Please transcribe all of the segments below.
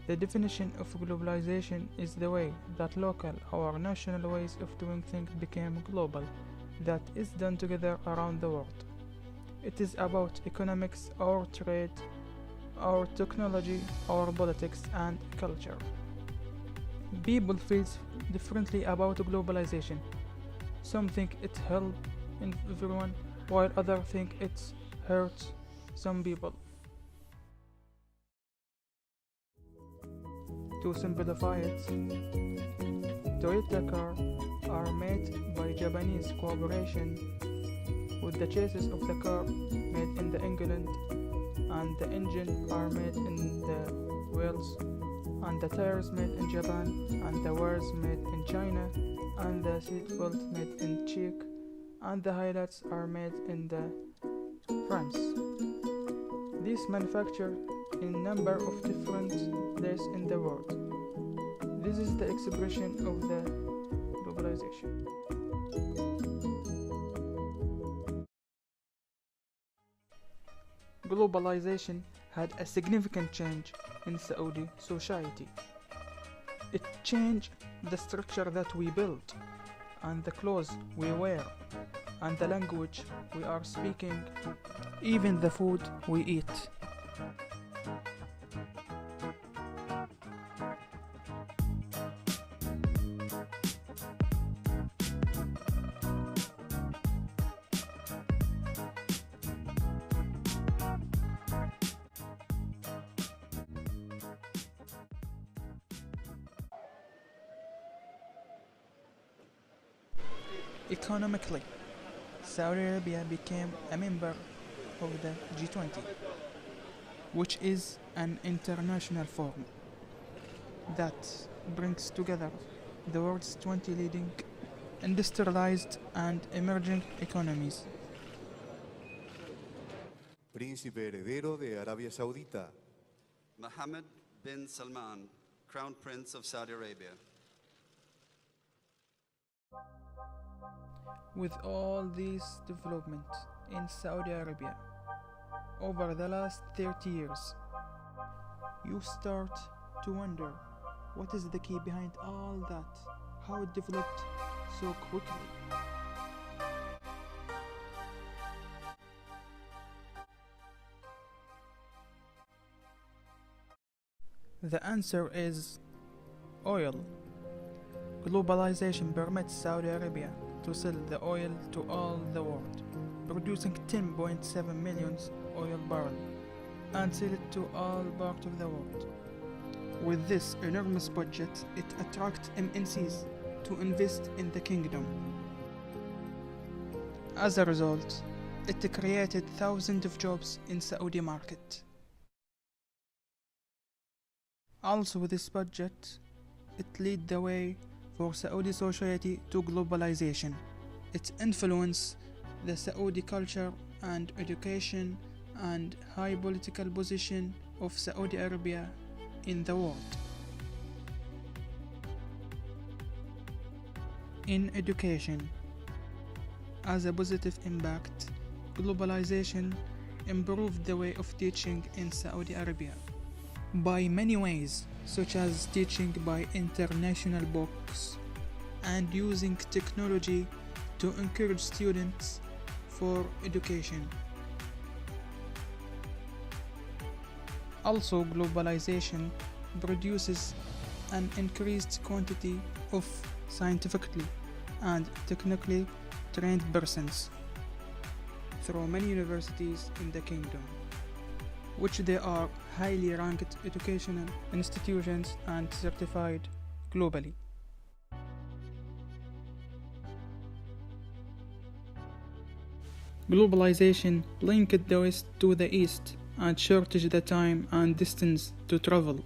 The definition of globalization is the way that local or national ways of doing things became global, that is done together around the world. It is about economics or trade or technology or politics and culture. People feel differently about globalization. Some think it helps everyone, while others think it hurts some people. To simplify it, Toyota cars are made by Japanese corporation, with the chassis of the car made in England, and the engine are made in the Wales, and the tires made in Japan, and the wheels made in China, and the seatbelt made in Czech, and the highlights are made in France. These manufactured in a number of different places in the world. This is the expression of the globalization. Globalization had a significant change in Saudi society. It changed the structure that we built, and the clothes we wear, and the language we are speaking, even the food we eat. Economically, Saudi Arabia became a member of the G20, which is an international forum that brings together the world's 20 leading industrialized and emerging economies. Príncipe heredero de Arabia Saudita. Mohammed bin Salman, Crown Prince of Saudi Arabia. With all these developments in Saudi Arabia over the last 30 years, you start to wonder what is the key behind all that, how it developed so quickly. The answer is oil. Globalization permits Saudi Arabia to sell the oil to all the world, producing 10.7 million oil barrels and sell it to all parts of the world. With this enormous budget, it attracts MNCs to invest in the kingdom. As a result, it created thousands of jobs in Saudi market. Also, with this budget, it led the way for Saudi society to globalization. It influenced the Saudi culture and education and high political position of Saudi Arabia in the world. In education, as a positive impact, globalization improved the way of teaching in Saudi Arabia by many ways, such as teaching by international books and using technology to encourage students for education. Also, globalization produces an increased quantity of scientifically and technically trained persons through many universities in the kingdom, which they are highly ranked educational institutions and certified globally. Globalization linked the West to the East and shortened the time and distance to travel,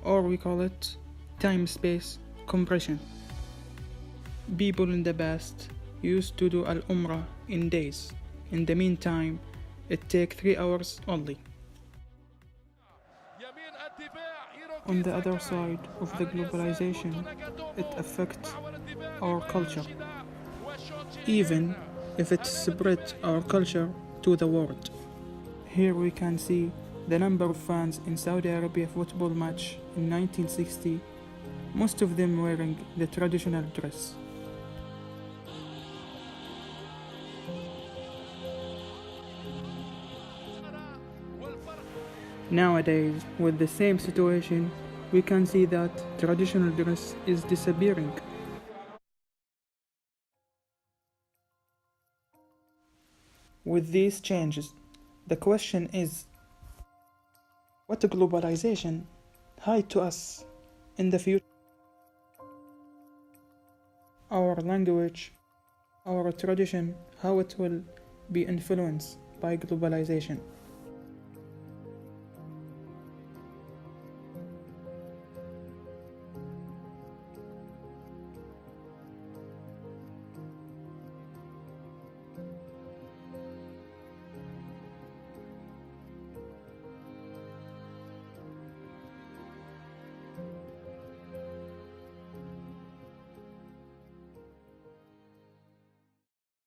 or we call it time-space compression. People in the past used to do Al-Umrah in days. In the meantime, it takes 3 hours only. On the other side of the globalization, it affects our culture, even if it spread our culture to the world. Here we can see the number of fans in Saudi Arabia football match in 1960, most of them wearing the traditional dress. Nowadays, with the same situation, we can see that traditional dress is disappearing. With these changes, the question is, what globalization hide to us in the future? Our language, our tradition, how it will be influenced by globalization.